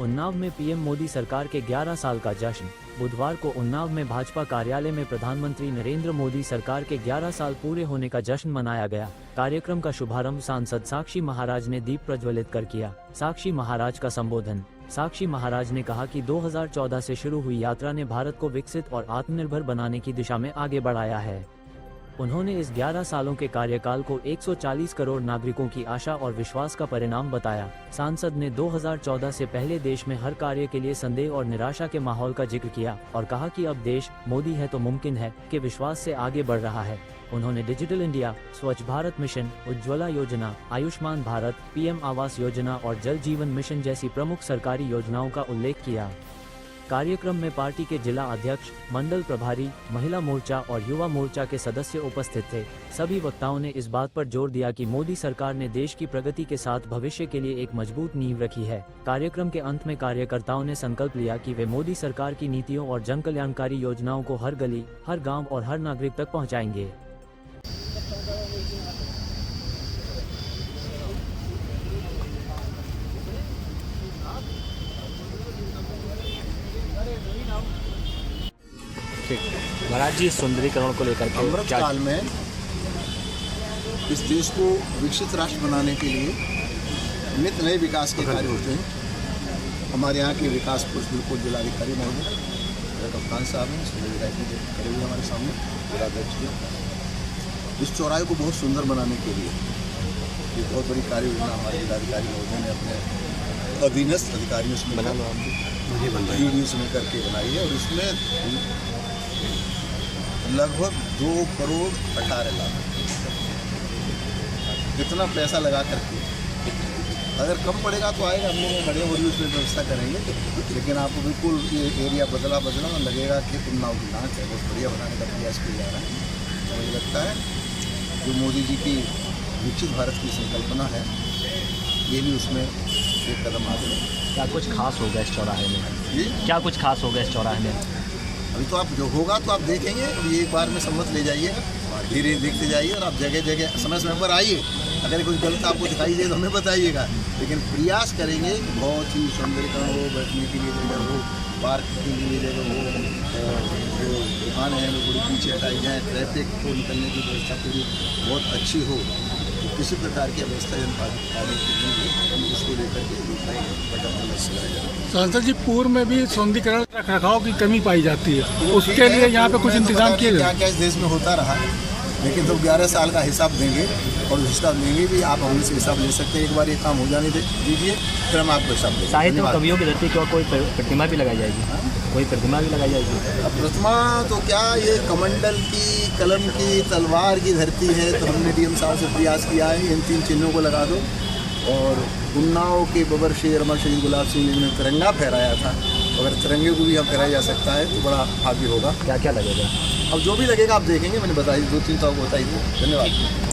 उन्नाव में पीएम मोदी सरकार के 11 साल का जश्न। बुधवार को उन्नाव में भाजपा कार्यालय में प्रधानमंत्री नरेंद्र मोदी सरकार के 11 साल पूरे होने का जश्न मनाया गया। कार्यक्रम का शुभारंभ सांसद साक्षी महाराज ने दीप प्रज्वलित कर किया। साक्षी महाराज का संबोधन। साक्षी महाराज ने कहा कि 2014 से शुरू हुई यात्रा ने भारत को विकसित और आत्मनिर्भर बनाने की दिशा में आगे बढ़ाया है। उन्होंने इस 11 सालों के कार्यकाल को 140 करोड़ नागरिकों की आशा और विश्वास का परिणाम बताया। सांसद ने 2014 से पहले देश में हर कार्य के लिए संदेह और निराशा के माहौल का जिक्र किया और कहा कि अब देश मोदी है तो मुमकिन है के विश्वास से आगे बढ़ रहा है। उन्होंने डिजिटल इंडिया, स्वच्छ भारत मिशन, उज्ज्वला योजना, आयुष्मान भारत, पीएम आवास योजना और जल जीवन मिशन जैसी प्रमुख सरकारी योजनाओं का उल्लेख किया। कार्यक्रम में पार्टी के जिला अध्यक्ष, मंडल प्रभारी, महिला मोर्चा और युवा मोर्चा के सदस्य उपस्थित थे। सभी वक्ताओं ने इस बात पर जोर दिया कि मोदी सरकार ने देश की प्रगति के साथ भविष्य के लिए एक मजबूत नींव रखी है। कार्यक्रम के अंत में कार्यकर्ताओं ने संकल्प लिया कि वे मोदी सरकार की नीतियों और जन कल्याणकारी योजनाओं को हर गली, हर गाँव और हर नागरिक तक पहुँचाएंगे। महाराज जी, सुंदरीकरण को लेकर के अमृत काल में इस देश को विकसित राष्ट्र बनाने के लिए नित नए विकास के कार्य होते हैं। हमारे यहाँ के विकास पुरुष बिल्कुल जिलाधिकारी महोदय कप्तान साहब हैं, खड़े हुए हमारे सामने जिलाध्यक्ष जी। इस चौराहे को बहुत सुंदर बनाने के लिए ये बहुत बड़ी कार्य योजना हमारे जिलाधिकारी महोदय ने अपने अधीनस्थ अधिकारियों से में करके बनाई है और इसमें लगभग 2 करोड़ 18 लाख इतना पैसा लगा करके, अगर कम पड़ेगा तो आएगा, हम लोग बड़े और उसमें व्यवस्था करेंगे। लेकिन आपको बिल्कुल ये एरिया बदला लगेगा कि उन्नाव की नाक है, बहुत बढ़िया बनाने का प्रयास किया जा रहा है। मुझे लगता है जो मोदी जी की विकसित भारत की संकल्पना है, ये भी उसमें एक कदम आगे है। क्या कुछ खास होगा इस चौराहे में? क्या कुछ खास होगा इस चौराहे में? अभी तो आप जो होगा तो आप देखेंगे। ये एक बार में सम्मत ले जाइए, धीरे देखते जाइए और आप जगह जगह समय समय पर आइए। अगर कुछ गलत आपको दिखाई दे तो हमें बताइएगा, लेकिन प्रयास करेंगे बहुत ही सौंदर्यकरण हो, बैठने के लिए जगह हो, पार्क के लिए जगह हो, जो दुकानें हैं वो थोड़ी पीछे हटाई जाएँ, ट्रैफिक को निकलने की व्यवस्था पूरी बहुत अच्छी हो। तो किसी प्रकार की व्यवस्था उसको लेकर के सांसद जी, पूर्व में भी सौंदर्यीकरण रख रखाव की कमी पाई जाती है, उसके लिए यहाँ पे कुछ इंतजाम किए गए? क्या इस देश में होता रहा, लेकिन तो 11 साल का हिसाब देंगे और हिसाब लेंगे भी। आप हमसे हिसाब ले सकते हैं, एक बार ये काम हो जाने दीजिए, फिर हम आपको हिसाब देंगे। साहित्य में कवियों की धरती की कोई प्रतिमा भी लगाई जाएगी? कोई प्रतिमा भी लगाई जाएगी? अब प्रतिमा तो क्या, ये कमंडल की, कलम की, तलवार की धरती है, तो हमने डीएम साहब से प्रयास किया है इन 3 चिन्हों को लगा दो। और उन्नाव के बबर शेर अमर शहीद गुलाब सिंह ने तिरंगा फहराया था, अगर तिरंगे को भी हम फहराया जा सकता है तो बड़ा भाग्य होगा। क्या क्या लगेगा? अब जो भी लगेगा आप देखेंगे, मैंने बताई 2-3 तो आपको बताई थी। धन्यवाद।